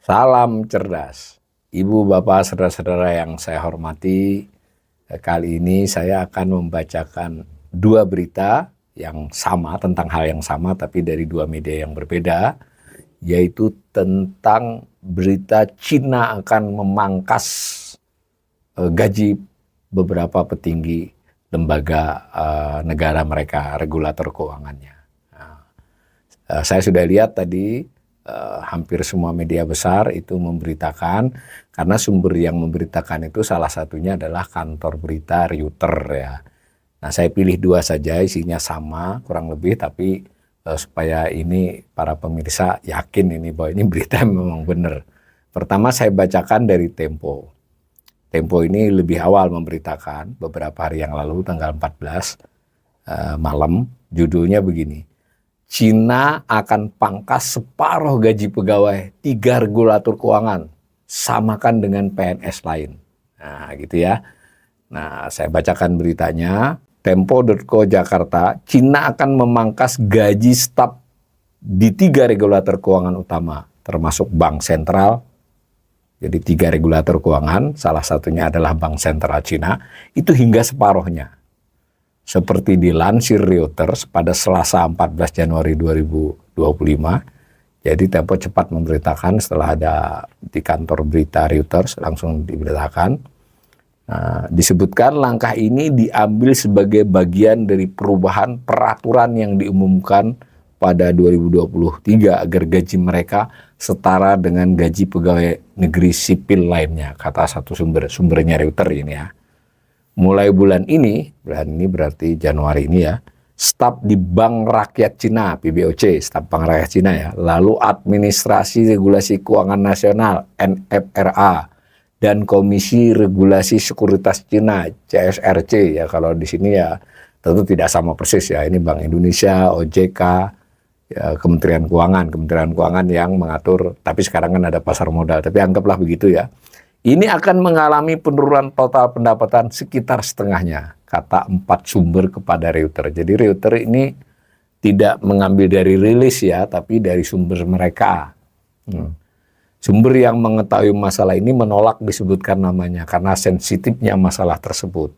Salam cerdas, Ibu, Bapak, saudara-saudara yang saya hormati. Kali ini saya akan membacakan dua berita yang sama, tentang hal yang sama, tapi dari dua media yang berbeda, yaitu tentang berita Cina akan memangkas gaji beberapa petinggi lembaga negara mereka, regulator keuangannya. Saya sudah lihat tadi hampir semua media besar itu memberitakan, karena sumber yang memberitakan itu salah satunya adalah kantor berita Reuters ya. Nah, saya pilih dua saja, isinya sama kurang lebih, tapi supaya ini para pemirsa yakin ini bahwa ini berita memang benar. Pertama saya bacakan dari Tempo. Tempo ini lebih awal memberitakan beberapa hari yang lalu, tanggal 14 malam, judulnya begini: Cina akan pangkas separuh gaji pegawai 3 regulator keuangan, samakan dengan PNS lain. Nah, gitu ya. Nah, saya bacakan beritanya. Tempo.co Jakarta, Cina akan memangkas gaji staf di 3 regulator keuangan utama, termasuk Bank Sentral. Jadi 3 regulator keuangan, salah satunya adalah Bank Sentral Cina, itu hingga separuhnya. Seperti dilansir Reuters pada Selasa 14 Januari 2025, jadi Tempo cepat memberitakan setelah ada di kantor berita Reuters, langsung diberitakan. Disebutkan langkah ini diambil sebagai bagian dari perubahan peraturan yang diumumkan pada 2023 agar gaji mereka setara dengan gaji pegawai negeri sipil lainnya, kata satu sumbernya Reuters ini ya. Mulai bulan ini berarti Januari ini ya, staf di Bank Rakyat Cina, PBOC, staf Bank Rakyat Cina ya, lalu Administrasi Regulasi Keuangan Nasional, NFRA, dan Komisi Regulasi Sekuritas Cina, CSRC ya, kalau di sini ya tentu tidak sama persis ya, ini Bank Indonesia, OJK, ya, Kementerian Keuangan yang mengatur, tapi sekarang kan ada pasar modal, tapi anggaplah begitu ya. Ini akan mengalami penurunan total pendapatan sekitar setengahnya, kata 4 sumber kepada Reuters. Jadi Reuters ini tidak mengambil dari rilis ya, tapi dari sumber mereka. Sumber yang mengetahui masalah ini menolak disebutkan namanya karena sensitifnya masalah tersebut.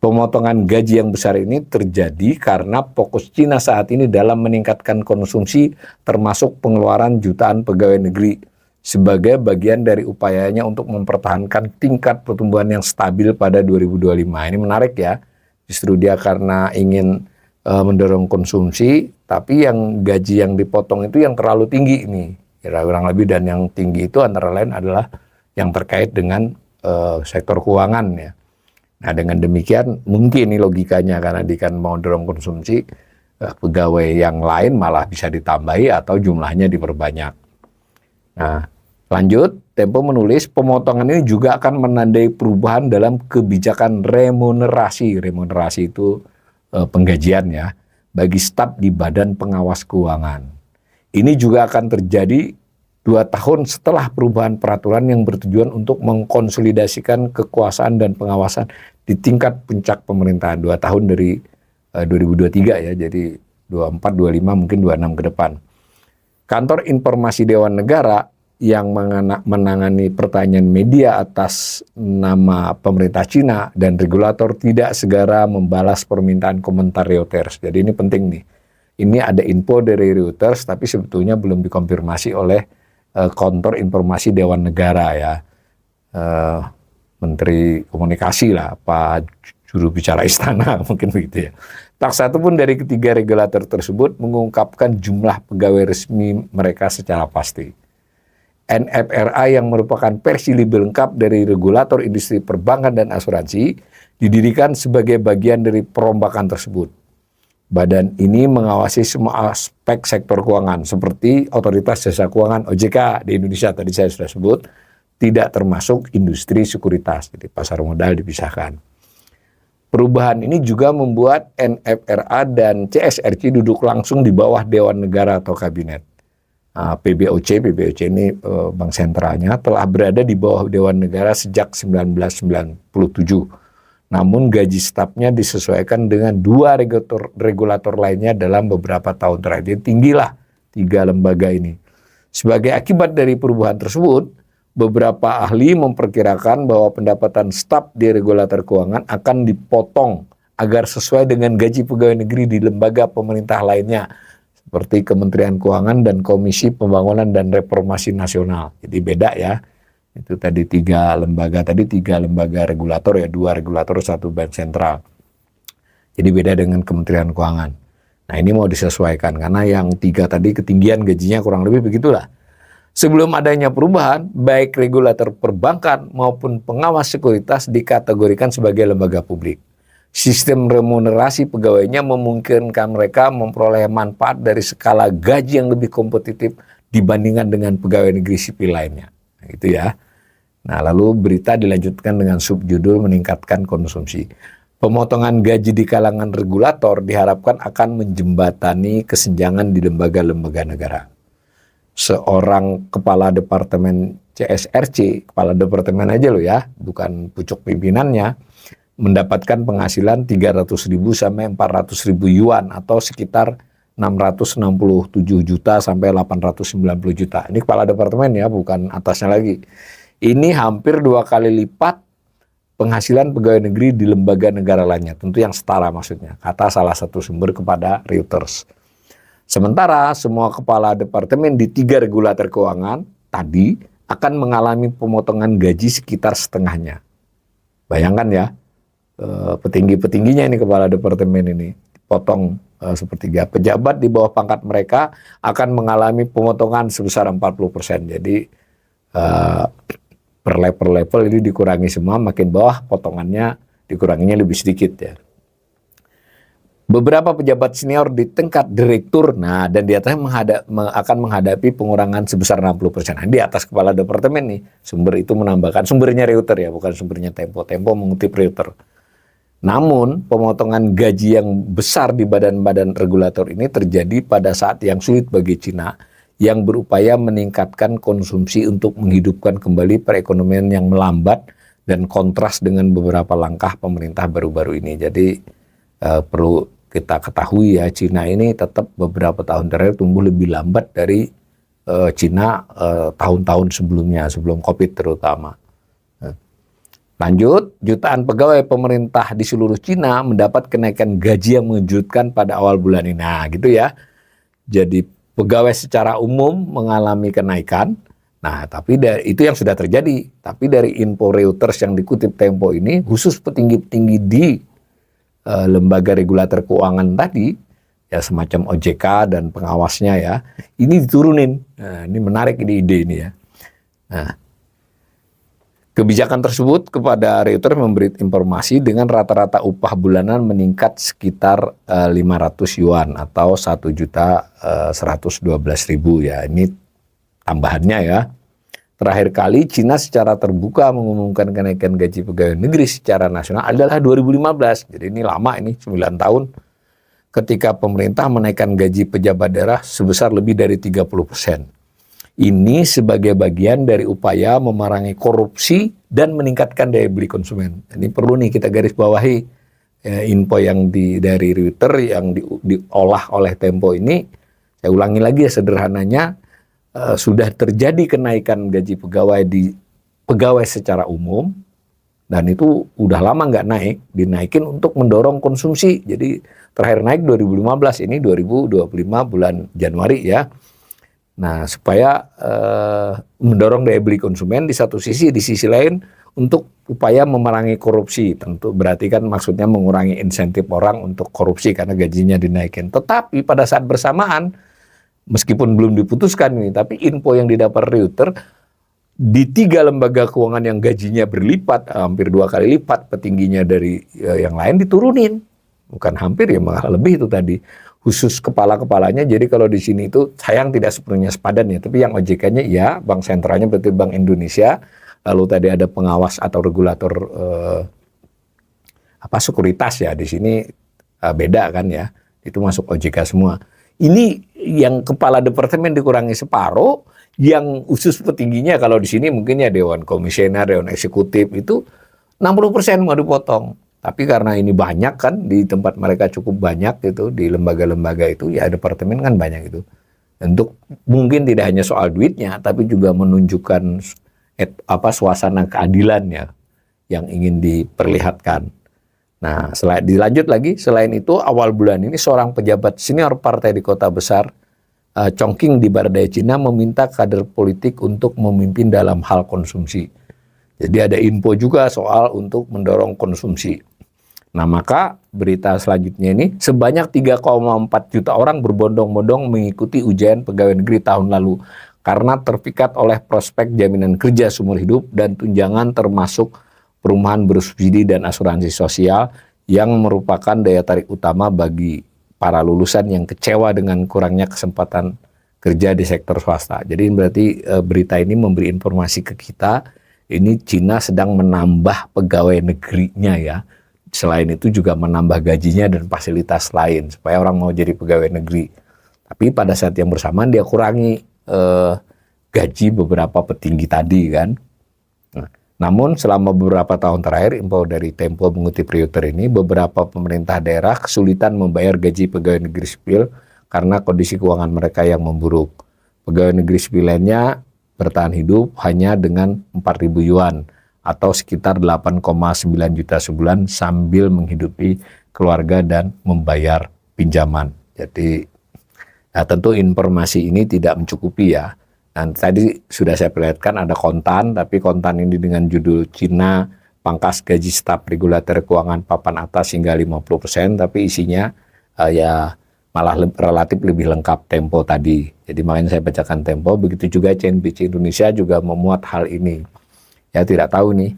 Pemotongan gaji yang besar ini terjadi karena fokus Cina saat ini dalam meningkatkan konsumsi, termasuk pengeluaran jutaan pegawai negeri, sebagai bagian dari upayanya untuk mempertahankan tingkat pertumbuhan yang stabil pada 2025. Ini menarik ya, justru dia karena ingin mendorong konsumsi, tapi yang gaji yang dipotong itu yang terlalu tinggi ini, kurang lebih, dan yang tinggi itu antara lain adalah yang terkait dengan sektor keuangan ya. Nah, dengan demikian mungkin ini logikanya, karena dia kan mau dorong konsumsi, pegawai yang lain malah bisa ditambahi atau jumlahnya diperbanyak. Nah, lanjut, Tempo menulis pemotongan ini juga akan menandai perubahan dalam kebijakan remunerasi. Remunerasi itu penggajian ya, bagi staf di Badan Pengawas Keuangan. Ini juga akan terjadi 2 tahun setelah perubahan peraturan yang bertujuan untuk mengkonsolidasikan kekuasaan dan pengawasan di tingkat puncak pemerintahan. 2 tahun dari 2023 ya, jadi 24, 25, mungkin 26 ke depan. Kantor Informasi Dewan Negara yang menangani pertanyaan media atas nama pemerintah Cina dan regulator tidak segera membalas permintaan komentar Reuters. Jadi ini penting nih. Ini ada info dari Reuters tapi sebetulnya belum dikonfirmasi oleh kantor Informasi Dewan Negara ya. Menteri Komunikasi lah, Pak juru bicara istana mungkin begitu ya. Tak satu pun dari ketiga regulator tersebut mengungkapkan jumlah pegawai resmi mereka secara pasti. NFRA yang merupakan versi lebih lengkap dari regulator industri perbankan dan asuransi didirikan sebagai bagian dari perombakan tersebut. Badan ini mengawasi semua aspek sektor keuangan seperti Otoritas Jasa Keuangan OJK di Indonesia, tadi saya sudah sebut, tidak termasuk industri sekuritas, jadi pasar modal dipisahkan. Perubahan ini juga membuat NFRA dan CSRC duduk langsung di bawah Dewan Negara atau Kabinet. PBOC ini bank sentralnya telah berada di bawah Dewan Negara sejak 1997. Namun gaji stafnya disesuaikan dengan dua regulator lainnya dalam beberapa tahun terakhir. Jadi tinggilah tiga lembaga ini. Sebagai akibat dari perubahan tersebut, beberapa ahli memperkirakan bahwa pendapatan staf di regulator keuangan akan dipotong agar sesuai dengan gaji pegawai negeri di lembaga pemerintah lainnya, seperti Kementerian Keuangan dan Komisi Pembangunan dan Reformasi Nasional. Jadi beda ya. Itu tadi tiga lembaga regulator ya, dua regulator, satu bank sentral. Jadi beda dengan Kementerian Keuangan. Nah ini mau disesuaikan karena yang tiga tadi ketinggian gajinya kurang lebih begitulah. Sebelum adanya perubahan, baik regulator perbankan maupun pengawas sekuritas dikategorikan sebagai lembaga publik. Sistem remunerasi pegawainya memungkinkan mereka memperoleh manfaat dari skala gaji yang lebih kompetitif dibandingkan dengan pegawai negeri sipil lainnya. Nah, gitu ya. Nah, lalu berita dilanjutkan dengan subjudul meningkatkan konsumsi. Pemotongan gaji di kalangan regulator diharapkan akan menjembatani kesenjangan di lembaga-lembaga negara. Seorang kepala departemen CSRC, kepala departemen aja loh ya, bukan pucuk pimpinannya, mendapatkan penghasilan 300.000 sampai 400.000 yuan atau sekitar 667 juta sampai 890 juta. Ini kepala departemen ya, bukan atasnya lagi. Ini hampir 2 kali lipat penghasilan pegawai negeri di lembaga negara lainnya. Tentu yang setara maksudnya, kata salah satu sumber kepada Reuters. Sementara semua kepala departemen di 3 regulator keuangan tadi akan mengalami pemotongan gaji sekitar setengahnya. Bayangkan ya, petinggi-petingginya ini kepala departemen ini potong sepertiga. Pejabat di bawah pangkat mereka akan mengalami pemotongan sebesar 40%. Jadi per level ini dikurangi semua, makin bawah potongannya dikuranginya lebih sedikit ya. Beberapa pejabat senior di tingkat direktur, nah dan di atasnya akan menghadapi pengurangan sebesar 60%. Nah, di atas kepala departemen nih, sumber itu menambahkan, sumbernya Reuters ya, bukan sumbernya Tempo. Tempo mengutip Reuters. Namun, pemotongan gaji yang besar di badan-badan regulator ini terjadi pada saat yang sulit bagi Cina yang berupaya meningkatkan konsumsi untuk menghidupkan kembali perekonomian yang melambat dan kontras dengan beberapa langkah pemerintah baru-baru ini. Jadi perlu kita ketahui ya, Cina ini tetap beberapa tahun terakhir tumbuh lebih lambat dari Cina tahun-tahun sebelumnya, sebelum COVID terutama. Lanjut, jutaan pegawai pemerintah di seluruh Cina mendapat kenaikan gaji yang mengejutkan pada awal bulan ini. Nah gitu ya, jadi pegawai secara umum mengalami kenaikan. Nah, tapi itu yang sudah terjadi. Tapi dari info Reuters yang dikutip Tempo ini, khusus petinggi-petinggi di lembaga regulator keuangan tadi, ya semacam OJK dan pengawasnya ya, ini diturunin. Nah, ini menarik ide ini ya. Nah, kebijakan tersebut kepada Reuters memberi informasi dengan rata-rata upah bulanan meningkat sekitar 500 yuan atau 1.112.000 ya. Ini tambahannya ya. Terakhir kali Cina secara terbuka mengumumkan kenaikan gaji pegawai negeri secara nasional adalah 2015. Jadi ini lama ini, 9 tahun. Ketika pemerintah menaikkan gaji pejabat daerah sebesar lebih dari 30%. Ini sebagai bagian dari upaya memerangi korupsi dan meningkatkan daya beli konsumen. Ini perlu nih kita garis bawahi info yang dari Reuters yang diolah oleh Tempo ini. Saya ulangi lagi ya sederhananya, sudah terjadi kenaikan gaji pegawai secara umum dan itu udah lama nggak naik, dinaikin untuk mendorong konsumsi. Jadi terakhir naik 2015, ini 2025 bulan Januari ya. Nah, supaya mendorong daya beli konsumen di satu sisi, di sisi lain untuk upaya memerangi korupsi. Tentu berarti kan maksudnya mengurangi insentif orang untuk korupsi karena gajinya dinaikin. Tetapi pada saat bersamaan, meskipun belum diputuskan ini, tapi info yang didapat Reuters, di 3 lembaga keuangan yang gajinya berlipat, hampir 2 kali lipat petingginya dari yang lain diturunin. Bukan hampir ya, malah lebih itu tadi. Khusus kepala-kepalanya, jadi kalau di sini itu sayang tidak sepenuhnya sepadan ya, tapi yang OJK-nya ya, bank sentralnya berarti Bank Indonesia, lalu tadi ada pengawas atau regulator sekuritas ya, di sini beda kan ya, itu masuk OJK semua. Ini yang kepala departemen dikurangi separuh, yang khusus petingginya kalau di sini mungkin ya Dewan Komisioner, Dewan Eksekutif itu 60% mau dipotong. Tapi karena ini banyak kan, di tempat mereka cukup banyak gitu, di lembaga-lembaga itu, ya departemen kan banyak itu. Untuk mungkin tidak hanya soal duitnya, tapi juga menunjukkan suasana keadilannya yang ingin diperlihatkan. Nah, dilanjut lagi, selain itu awal bulan ini seorang pejabat senior partai di kota besar Chongqing di barat daya Cina meminta kader politik untuk memimpin dalam hal konsumsi. Jadi ada info juga soal untuk mendorong konsumsi. Nah, maka berita selanjutnya ini, sebanyak 3,4 juta orang berbondong-bondong mengikuti ujian pegawai negeri tahun lalu karena terpikat oleh prospek jaminan kerja seumur hidup dan tunjangan termasuk perumahan bersubsidi dan asuransi sosial yang merupakan daya tarik utama bagi para lulusan yang kecewa dengan kurangnya kesempatan kerja di sektor swasta. Jadi berarti berita ini memberi informasi ke kita, ini Cina sedang menambah pegawai negerinya ya. Selain itu juga menambah gajinya dan fasilitas lain supaya orang mau jadi pegawai negeri. Tapi pada saat yang bersamaan dia kurangi gaji beberapa petinggi tadi kan. Nah, namun selama beberapa tahun terakhir, info dari Tempo mengutip Reuters ini, beberapa pemerintah daerah kesulitan membayar gaji pegawai negeri sipil karena kondisi keuangan mereka yang memburuk. Pegawai negeri sipil lainnya bertahan hidup hanya dengan 4.000 yuan atau sekitar 8,9 juta sebulan sambil menghidupi keluarga dan membayar pinjaman. Jadi ya tentu informasi ini tidak mencukupi ya. Dan tadi sudah saya perlihatkan ada kontan, tapi kontan ini dengan judul Cina pangkas gaji staf regulator keuangan papan atas hingga 50%, tapi isinya ya malah relatif lebih lengkap Tempo tadi. Jadi makanya saya bacakan Tempo, begitu juga CNBC Indonesia juga memuat hal ini. Ya tidak tahu nih,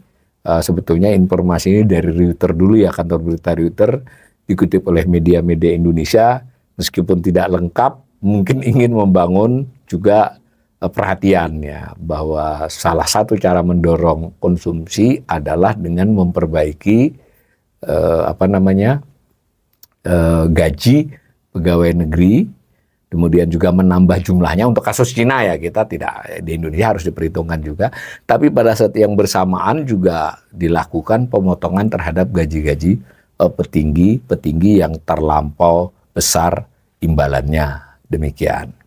sebetulnya informasi ini dari Reuters dulu ya, kantor berita Reuters, dikutip oleh media-media Indonesia, meskipun tidak lengkap, mungkin ingin membangun juga perhatian ya, bahwa salah satu cara mendorong konsumsi adalah dengan memperbaiki gaji pegawai negeri, kemudian juga menambah jumlahnya. Untuk kasus Cina ya, kita tidak, di Indonesia harus diperhitungkan juga. Tapi pada saat yang bersamaan juga dilakukan pemotongan terhadap gaji-gaji petinggi yang terlampau besar imbalannya. Demikian.